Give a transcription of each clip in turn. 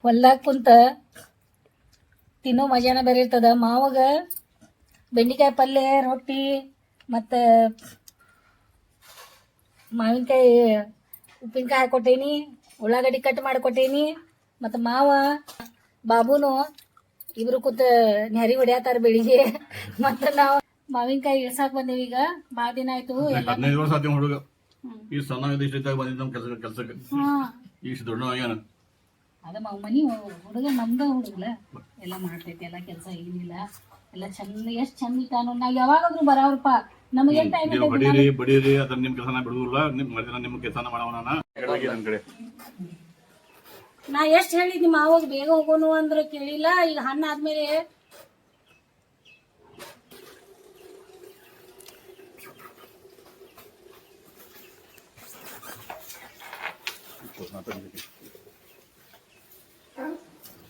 ಹೊಲ್ದಾಗ ಕುಂತ ತಿನ್ನೋ ಮಜಾನ ಬೇರೆ ಇರ್ತದ. ಮಾವಾಗ ಬೆಂಡಿಕಾಯಿ ಪಲ್ಯ, ರೊಟ್ಟಿ ಮತ್ತು ಮಾವಿನಕಾಯಿ ಉಪ್ಪಿನಕಾಯಿ ಹಾಕೊಟ್ಟೇನಿ, ಉಳ್ಳಾಗಡ್ಡಿ ಕಟ್ ಮಾಡಿಕೊಟ್ಟೇನಿ. ಮತ್ತು ಮಾವ ಬಾಬುನು ಇಬ್ರು ಕೂತ ನೆರಿ ಹೊಡ್ಯಾತಾರ ಬೆಳಿಗ್ಗೆ. ಮತ್ತು ನಾವು ಮಾವಿನಕಾಯಿ ಇಳ್ಸಾಕ್ ಬಂದೇವಿ. ಈಗ ಭಾಳ ದಿನ ಆಯ್ತು. 15 ವರ್ಷ ಆಯ್ತು ಹುಡುಗ. ಈ ಸಣ್ಣ ಇದ್ದಾಗ ಬಂದಿದ್ದ ನಮ್ಮ ಕೆಲ್ಸಕ್ಕೆ ಇಷ್ಟು ದೊಡ್ಡ ಆಗ್ಯಾನ. ಅದ ಮನಿ ಹುಡುಗ ನಮ್ದ ಹುಡುಗಲ ಎಲ್ಲ ಮಾಡ್ತೈತಿ, ಎಲ್ಲ ಕೆಲಸ ಏನಿಲ್ಲ, ಎಲ್ಲ ಚಂದ. ಎಷ್ಟು ಚಂದ ಇಟ್ಟಾನು. ನಾವ್ ಯಾವಾಗಾದ್ರೂ ಬರಾವ್ರಪ್ಪ, ನಮಗೇನ್ ಟೈಮ್ ಬಡೀರಿ ಬಡೀರಿ ಅದ್ರ ನಿಮ್ ಕೆಲಸನ ಬಿಡುದಿಲ್ಲ. ನಿಮ್ ಕೆಲಸನ ಮಾಡವನ ನನ್ ಕಡೆ. ನಾ ಎಷ್ಟ್ ಹೇಳಿದ್ನಿ ಮಾವಾಗ ಬೇಗ ಹೋಗೋನು ಅಂದ್ರೆ ಕೇಳಿಲ್ಲ. ಈಗ ಹಣ್ಣು ಆದ್ಮೇಲೆ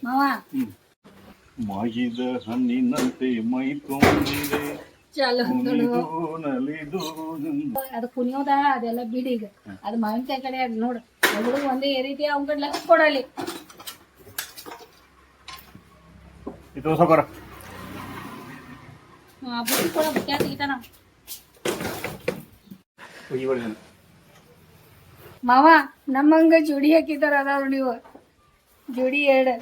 ಮಾವ ಮಾಗಿದ ಹಣ್ಣಿನಂತೆ ಮೈ ತುಂಬಿದೆ ಚಲೋ ನಲಿದು. ಅದು ಕುಣಿಯೋದ ಅದೆಲ್ಲ ಬಿಡಿ. ಈಗ ಅದು ಮಾವಿನಕಾಯಿ ಕಡೆ ಅದ್ ನೋಡು, ಹುಡುಗ ಒಂದೇ ರೀತಿ ಅವ್ನ ಕಡೆ ಲಕ್ಷ ಕೊಡಲಿ. ಇದು ಸಾಕೋರ ಬುಟ್ಟಿ ಕೊಡ, ಬುಟ್ಟಿ ತೆಗಿತಾನ ಮಾವ. ನಮ್ಮಂಗ ಜೋಡಿ ಹಾಕಿದಾರ ಅದಾವ್ರು ನೀವು, ಜೋಡಿ ಎರಡು.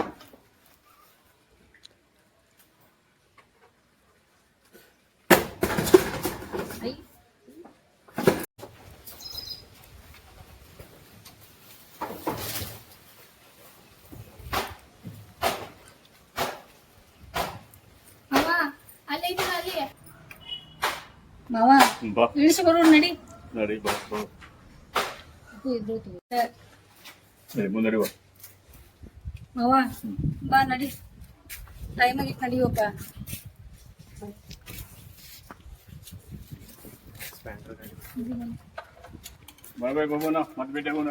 ಮಾವ ಇಳಿಸಿ ಬರೋ ನಡಿ. ನಡಿ ಬಾ ಮುಂದಡಿ ಬಾ ಮಾವ, ಬಾ ನಡಿ. ಟೈಮ್ ಆಗಿತ್ತು, ನಡಿಯಪ್ಪ. ಬಾಯ್ ಬಾಯ್ ಬಾಬುನ ಮತ್ತೆ ಭೇಟಿ ಆಗೋಣ.